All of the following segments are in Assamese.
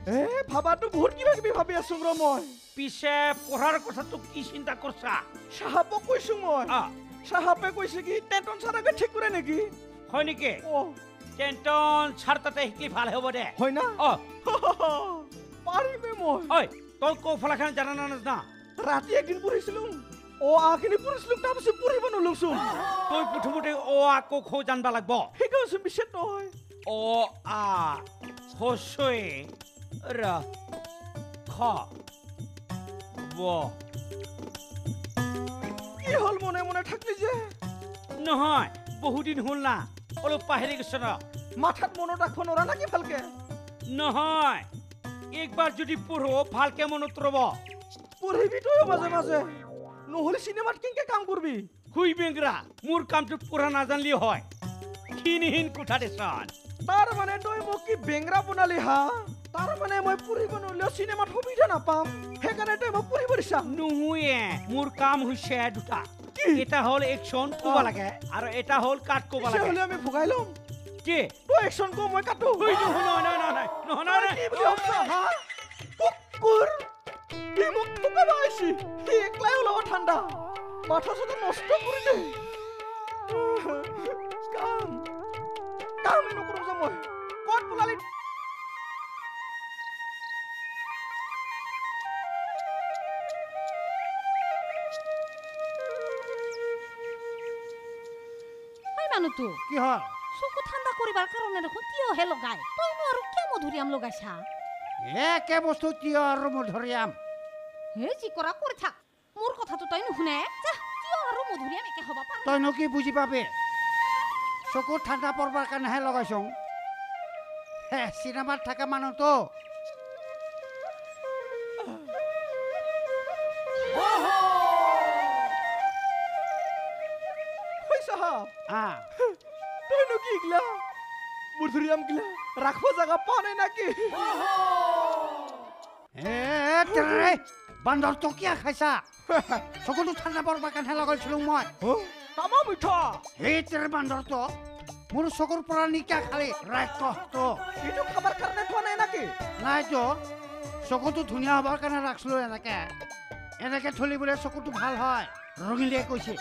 ভাবাটো বহুত কিবা ভাবি আছো ৰ মই পিছে পঢ়াৰ কথাটো কি চিন্তা কৰছা সাহাবক কৈছো মই সাহাবে কৈছে কি টেনটন ছাৰাকে ঠিক কৰে নেকি হয় নেকি টেনটন ছাৰ তাতে শিকলি ভাল হ'ব দে হয় না পাৰিমে মই ঐ তই কৌফলাখান জানা না নাজনা ৰাতি একদিন পঢ়িছিলো আখিনি পঢ়িছিলো তাৰপিছত পঢ়িব নলছো তই প্ৰথমতে আকৌ খো জানবা লাগব শিকাওচোন পিছে তই হসই ৰা খ ব কি হল মনে মনে থাকলি যে নহয় বহুদিন হল না অলপ পাহৰি গৈছ না মাথাত মনত ৰাখব নৰা নাকি ভালকে নহয় একবাৰ যদি পঢ়ো ভালকে মনত ৰব পঢ়িবি তই মাজে মাজে নহলে সিনেমাত কেনেকে কাম করবি হুই বেংরা মোর কামটো পড়া না জানলি হয় খিনহীন কোঠা দেশন তার মানে তই মোক কি বেংরা বনালি হা তার মানে মই পঢ়িব নলিও সিনেমাত সুবিধা নাপাম সেইকাৰণে তই মোক পঢ়িব দিছা নুহুয়ে মোর কাম হইছে দুটা এটা হল একশন কোবা লাগে আর এটা হল কাট কোবা লাগে হলে আমি ভগাই লম কি তই একশন কো মই কাটো হই নহয় কি বুলি ভাবছা হা কুকুৰ কি মোক টুকাবা আইছি কি একলাই ওলাব ঠাণ্ডা মাথা সাথে নষ্ট কৰিলে কাম নকৰো যে মই কত বুলালি মানুটো কি হল চকু ঠাণ্ডা কৰিবাৰ কাৰণে দেখোন তিয়হে লগাই তইনো আৰু কি মধুৰিয়াম লগাইছা কে বস্তু তিয় আৰু মধুৰিয়াম হে যি কৰা কৰি থাক মোৰ কথাটো তই নুশুনে যা তিয় আৰু মধুৰিয়াম একে হ'ব পাৰে তইনো কি বুজি পাবে চকু ঠাণ্ডা পৰবাৰ কাৰণেহে লগাইছো চিনেমাত থকা মানুহটো তইনো কি গিলা মধুৰিয়াম গিলা ৰাখবো জায়গা পানে নাকি বান্দৰ টকিয়া খাইছা চকুটো ঠাণ্ডা পৰবাৰ কাৰণেহে লগাইছিলো মই তামা মিঠা এই তেৰে বান্দৰটো মোৰ চকুৰ পৰা নিকা খালি ৰাক্ষসটো এইটো খাবাৰ কাৰণে খোৱা নাই নাকি নাইতো চকুটো ধুনীয়া হবৰ কাৰণে ৰাখছিলো এনেকে থলি বোলে চকুটো ভাল হয় ৰঙিলিয়ে কৈছে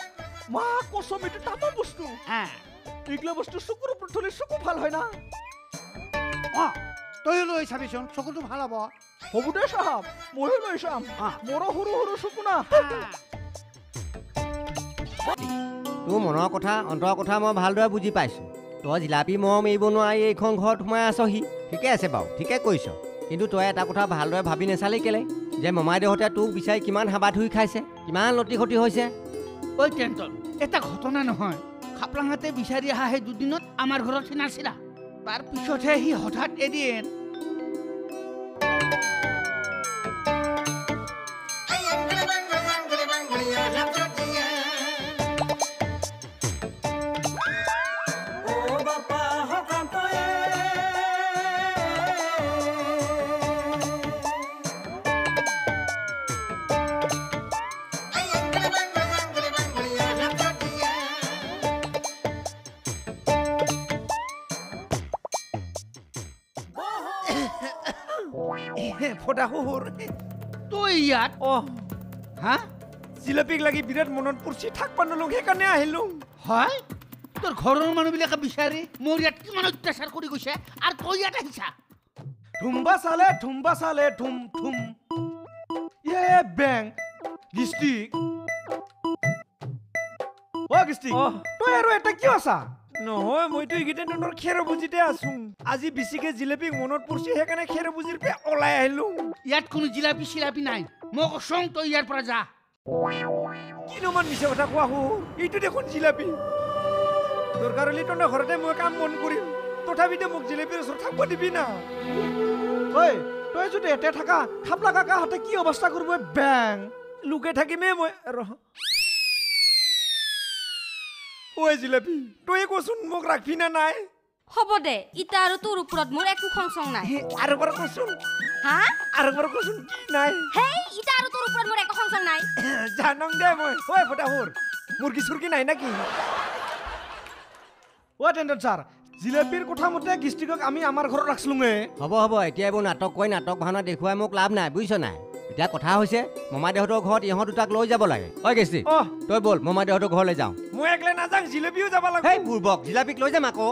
মা কসম এটা তামা বস্তু এইগলা বস্তু চকুৰ ওপৰত থলে চকু ভাল হয় না তই লৈ চাবিচোন চকুটো ভাল হ'ব হ'ব দে সাহাব ময়ো লৈ চাম মোৰ সৰু সৰু চকু না তোৰ মনৰ কথা অন্তৰৰ কথা মই ভালদৰে বুজি পাইছোঁ তই জিলাপি মৰম এৰিব নোৱাৰি এইখন ঘৰত সোমাই আছহি ঠিকে আছে বাৰু ঠিকে কৈছ কিন্তু তই এটা কথা ভালদৰে ভাবি নাচালি কেলে যে মমাইদেউহঁতে তোক বিচাৰি কিমান হাবা ধুই খাইছে কিমান লটি খটি হৈছে ঐ টেনটন এটা ঘটনা নহয় খাপলাঙাতে বিচাৰি অহা সেই দুদিনত আমাৰ ঘৰত সি নাছিলা তাৰ পিছতহে সি হঠাৎ এদিন ফটা হুহুৰ তই ইয়াত হা জিলাপিক লাগি বিৰাট মনত পৰছি থাকবা নলং সেইকাৰণে আহিলো হয় তোৰ ঘৰৰ মানুহবিলাকে বিচাৰি মোৰ ইয়াত কিমান অত্যাচাৰ কৰি গৈছে আৰু তই ইয়াত আহিছা ধুম্বা চালে ধুম ধুম বেং গিষ্টিক গিষ্টিক তই আৰু এটা কিয় আছা নহয় মইতো এইকেইটা দিনৰ খেৰ বুজিতে আছো আজি বেছিকে জিলাপিক মনত পৰছি সেইকাৰণে খেৰ বুজিৰ পে ওলাই আহিলো ইয়াত কোনো জিলাপি চিলাপি নাই মই কৈছোঁ তই ইয়াৰ পৰা যা কিনো মান মিছা কথা কোৱা হো এইটো দেখোন জিলাপি দৰকাৰ হ'লে তই ঘৰতে মই কাম মন কৰিম তথাপিতো মোক জিলাপিৰ ওচৰত থাকিব দিবি না ঐ তই যদি এতে থাকা খাপলা কাকা হাতে কি অৱস্থা কৰিব বেং লুকে থাকিমে মই ৰহ ঐ জিলাপি তই কচোন মোক ৰাখবি না নাই হ'ব দে ইটা আৰু তোৰ ওপৰত মোৰ একো খংচং নাই আৰু বাৰ কচোন হা আৰু বাৰ কচোন কি নাই হেই ইটা আৰু তোৰ ওপৰত মোৰ একো খংচং নাই জানং দে মই ঐ ফটাহুৰ মুৰ্গী চুৰ্গী নাই নাকি টেণ্ডন ছাৰ জিলাপিৰ কথা মতে গিষ্টিকক আমি আমাৰ ঘৰত ৰাখছিলোঙে হ'ব হ'ব এতিয়া এইবোৰ নাটক কৈ নাটক ভাওনা দেখুৱাই মোক লাভ নাই বুজিছ নাই এতিয়া কথা হৈছে মমাদেহঁতৰ ঘৰত ইহঁত দুটাক লৈ যাব লাগে ঐ গেষ্টি অহ তই ব'ল মমাদেহঁতৰ ঘৰলৈ যাওঁ মই একলে নাযাওঁ জিলাপিও যাব লাগিব হেই বুৰ্বক জিলাপিক লৈ যাম আকৌ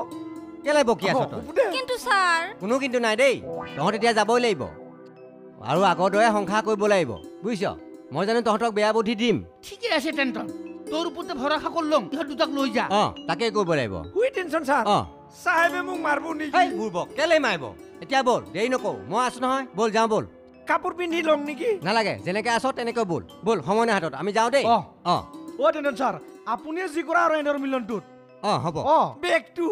কেলে বকি আছ তই হ'ব দে। কিন্তু ছাৰ কোনো কিন্তু নাই দেই তহঁত এতিয়া যাবই লাগিব আৰু আগৰ দৰে সংসাৰ কৰিব লাগিব বুজিছ মই জানো তহঁতক বেয়া বুদ্ধি দিম ঠিকে আছে টেনটন তোৰ ওপৰতে ভৰসা কৰিলং ইহঁত দুটাক লৈ যা তাকেই কৰিব লাগিব হুই টেনচন ছাৰ চাহেবে মোক মাৰিব নেকি হেই বুৰ্বক কেলে মাৰিব এতিয়া ব'ল দেৰি নকৰো মই আছো নহয় ব'ল যাওঁ ব'ল কাপোৰ পিন্ধি লম নেকি নালাগে যেনেকে আছ তেনেকৈ ব'ল ব'ল সময় নাই হাতত আমি যাওঁ দেই অ টেনচন ছাৰ আপুনিয়ে যি কৰা আৰু এনৰ মিলনটোত হ'ব বেগটো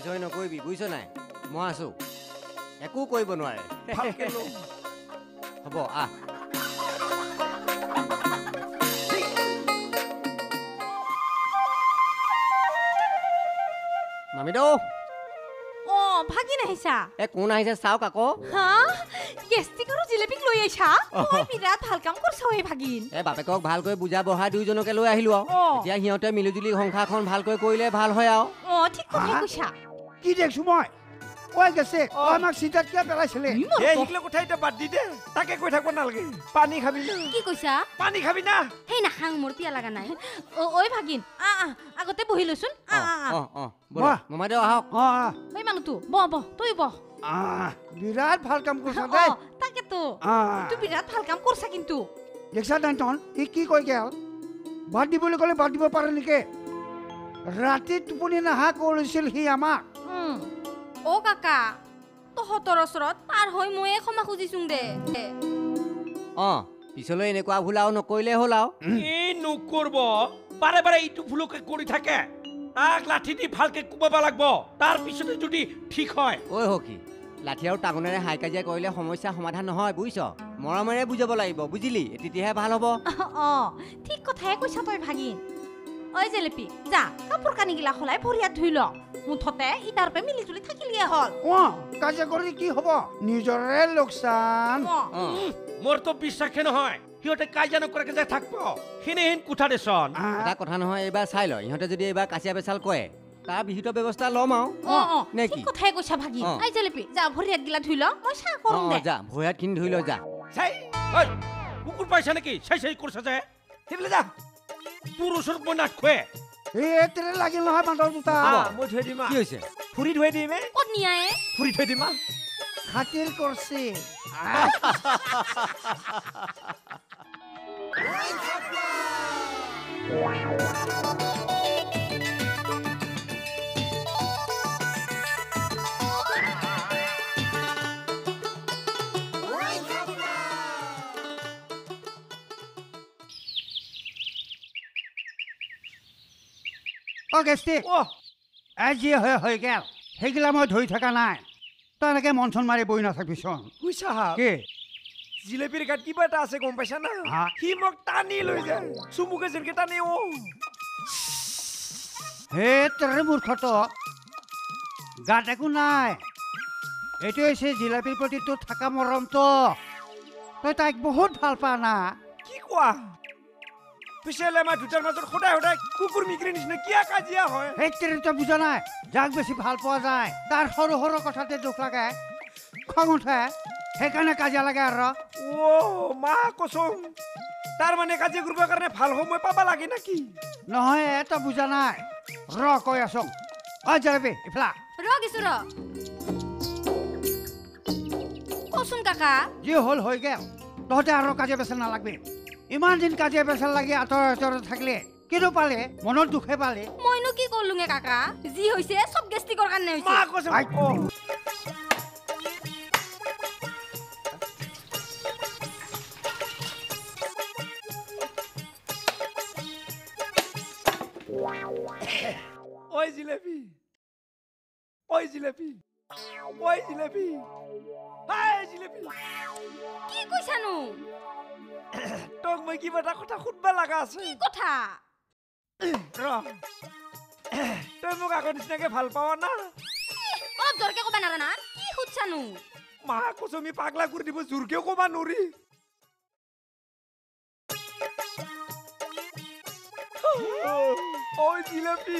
জয় নকৰিবি বুজিছ নাই মই আছো একো কৰিব নোৱাৰে ভালকে লম। হ'ব আহ মামিদৌ ভাগিন আহিছা কোন আহিছে চাওক আকৌ হা গেষ্টিক আৰু জিলেপিক লৈ আহিছা মই বিৰাট ভাল কাম কৰিছা ঐ ভাগিন বাপেকক ভালকৈ বুজা বঢ়াই দুইজনকে লৈ আহিলো আৰু এতিয়া সিহঁতে মিলিজুলি সংসাৰখন ভালকৈ কৰিলে ভাল হয় আৰু ঠিক কথা কৈছা কি দেখছো মই ঐ গেছে আমাক চিন্তাত কিয় পেলাইছিলে এই শিকলে কথা এতিয়া বাদ দি দে তাকে কৈ থাকিব নালাগে পানী খাবি না কি কৈছা পানী খাবি না সেই নাখাং মোৰ পিয়া লগা নাই ঐ ভাগিন আগতে বহি লৈচোন মমাদেউ আহক ঐ মানুহটো বহ তই বহ বিৰাট ভাল কাম কৰিছা দেই তাকেতো তুই বিৰাট ভাল কাম কৰিছা কিন্তু দেখছা টেনটন সি কি কৈ গেল বাদ দিবলৈ ক'লে বাদ দিব পাৰে নেকি ৰাতি টোপনি নাহা কৰিছিল সি আমাক কাকা তহঁতৰ ওচৰত পাৰ হৈ ময়ে ক্ষমা খুজিছোং দে পিছলৈ এনেকুৱা ভুল আৰু নকৰিলে হ'ল আৰু এই নকৰব বাৰে বাৰে এইটো ভুলকে কৰি থাকে তাক লাঠি দি ভালকে কোবাব লাগিব তাৰ পিছতে যদি ঠিক হয় ঐ হকি লাঠি আৰু টাঙোনেৰে হাই কাজিয়া কৰিলে সমস্যা সমাধান নহয় বুজিছ মৰমেৰে বুজাব লাগিব বুজিলি তেতিয়াহে ভাল হ'ব ঠিক কথাই কৈছা তই ভাগিন ঐ জেলেপি যা কাপোৰ কানিগিলা সলাই ভৰিয়াত ধুই ল মুঠতে ইটাৰ পে মিলি জুলি থাকিলিয়ে হ'ল কাজিয়া কৰি কি হ'ব নিজৰে লোকচান মোৰতো বিশ্বাসে নহয় সিহঁতে কাজিয়া নকৰাকে যে থাকব সেনেহেন কোঠা দেচোন এটা কথা নহয় এইবাৰ চাই ল ইহঁতে যদি এইবাৰ কাজিয়া পেচাল কৰে তাৰ বিহিত ব্যৱস্থা ল'ম আৰু নে কি কথাই কৈছা ভাগিন ঐ জেলেপি যা ভৰিয়াত গিলা ধুই ল মই চাহ কৰোঁ দে যা ভৰিয়াতখিনি ধুই ল যা চাই ঐ কুকুৰ পাইছা নেকি চাই কৰিছা যে সেইফালে যা তোৰ ওচৰত মই নাটখোৱে তেৰে লাগিল নহয় বান্দৰ দুটা মই ধুই দিম কি হৈছে ফুৰি ধুই দিম ক'ত নিয়ায়ে ফুৰি থৈ দিম খাতিৰ কৰছে গেষ্টি আজি হৈ গেল সেইগিলা মই ধৰি থকা নাই তই এনেকে মন চন মাৰি বহি নাথাকিবিচোন বুইছা কি জিলেপিৰ গাত কিবা এটা আছে গম পাইছা না সি মোক টানি লৈ যায় চুমুকে যেনেকে টানি হে তেৰে মূৰ্খত গাত একো নাই এইটো হৈছে জিলাপিৰ প্ৰতি তোৰ থকা মৰমটো তই তাইক বহুত ভাল পা না কি কোৱা পিছে আমাৰ দুটাৰ মাজত সদায় সদায় কুকুৰ মিকিৰ নিচিনা কিয় কাজিয়া হয় সেই তেৰে তই বুজা নাই যাক বেছি ভাল পোৱা যায় তাৰ সৰু সৰু কথাতে দুখ লাগে খং উঠে সেইকাৰণে কাজিয়া লাগে আৰু মা কচম তাৰ মানে কাজিয়া কৰিবৰ কাৰণে ভাল সময় পাবা লাগে নেকি নহয় তই বুজা নাই কৈ আছো জেলেপি ইফালা গেছো কচোন কাকা যি হ'ল হৈ গেল তহঁতে আৰু কাজিয়া পেচাল নালাগবি ইমান দিন কাজিয়া পেচাল লাগি আঁতৰত থাকিলে কিনো পালে মনত দুখে পালে মইনো কি কৰলোঙে কাকা যি হৈছে চব গেষ্টিকৰ কাৰণে হৈছে মা কচম ঐ জিলেপি জিলেপি কি কৈছানো তোক মই কিবা এটা কথা সুধবা লগা আছে কি কথা তই মোক আগৰ নিচিনাকে ভাল পাৱ না অলপ জোৰকে ক'বা নাজানা কি সুধছানো মা কচমি পাগলা কৰি দিব জোৰকেও ক'বা নৰি ঐ জিলেপি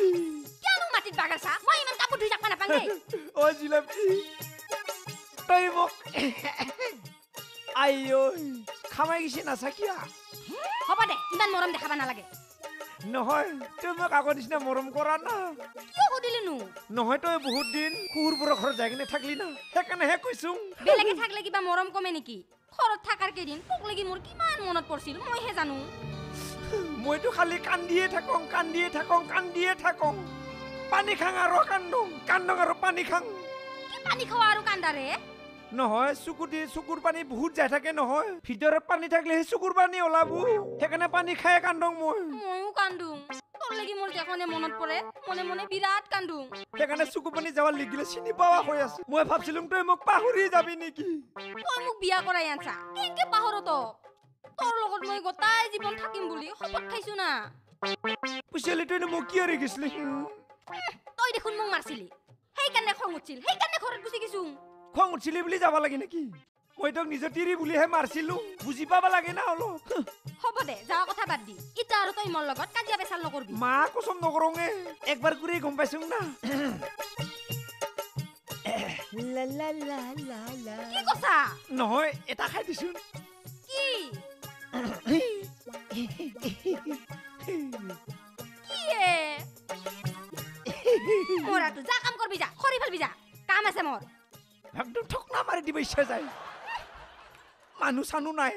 কিয় মোক মাতি জিলাপিত বাগাৰছা মই ইমান কাপোৰ ধুই যাক নাপাং দেই অ জিলাপি তই মোক আইঐ খামাই গেছি নাচাকিয়া হ'ব দে ইমান মৰম দেখাবা নালাগে নহয় তই মোক আগৰ নিচিনা মৰম কৰা না কিয় সুধিলিনো নহয় তই বহুত দিন শহুৰবোৰৰ ঘৰত যাই কিনে থাকলি না সেইকাৰণেহে কৈছোঁ বেলেগে থাকলে কিবা মৰম কমে নেকি ঘৰত থাকাৰ কেইদিন তোক লাগি মোৰ কিমান মনত পৰিছিল মইহে জানো মইতো খালি কান্দিয়ে থাকোঁ পানী খাং আৰু কান্দং আৰু পানী খাং কি পানী খোৱা আৰু কান্দাৰে নহয় চকুৰ পানী বহুত যাই থাকে নহয় ভিতৰত পানী থাকিলে সেই চকুৰ পানী ওলাব সেইকাৰণে পানী খাই কান্দং ময়ো কান্দুং তোৰ লাগি মোৰ দেখনে মনত পৰে মনে মনে বিৰাট কান্দুং সেইকাৰণে চকু পানী যাৱাৰ লিখিলে চিনি পোৱা হৈ আছে মই ভাবছিলো তই মোক পাহৰি যাবি নেকি তই মোক বিয়া কৰাই আনছা কেনেকে পাহৰ তোৰ লগত মই গোটাই জীৱন থাকিম বুলি শপত খাইছো না পুচিলি তই মোক কিয় ৰেগিছিলি তই দেখোন মোক মাৰছিলি সেইকাৰণে খং উঠিছিল সেইকাৰণে ঘৰত গুচি গৈছো খং উঠিলি বুলি যাব লাগে নেকি মই তোক নিজৰ তিৰি বুলিহে মাৰছিলো বুজি পাব লাগে না অলপ হ'ব দে যাৱা কথা বাদ দি ইটা আৰু তই মোৰ লগত কাজিয়া পেচাল নকৰবি মা কচম নকৰোঙে একবাৰ কৰি গম পাইছো না কি কৈছা নহয় এটা খাই দিছো কি মোৰাটো যা কাম কৰবি যা খৰি ফেলবি যা কাম আছে মোৰ একদম ঠকনা মাৰি দিব ইচ্ছা যায় মানুহ চানু নাই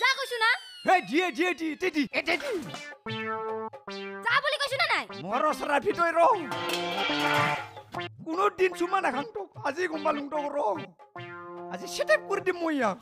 যা কৈছো না যা বুলি কৈছো না নাই মোৰ ওচৰত ভিতৰত ৰহ কোনো দিন চুমা নাখাম তোক আজি গম পালো তোক ৰহ আজি চেটেপ কৰি দিম মই ইয়াক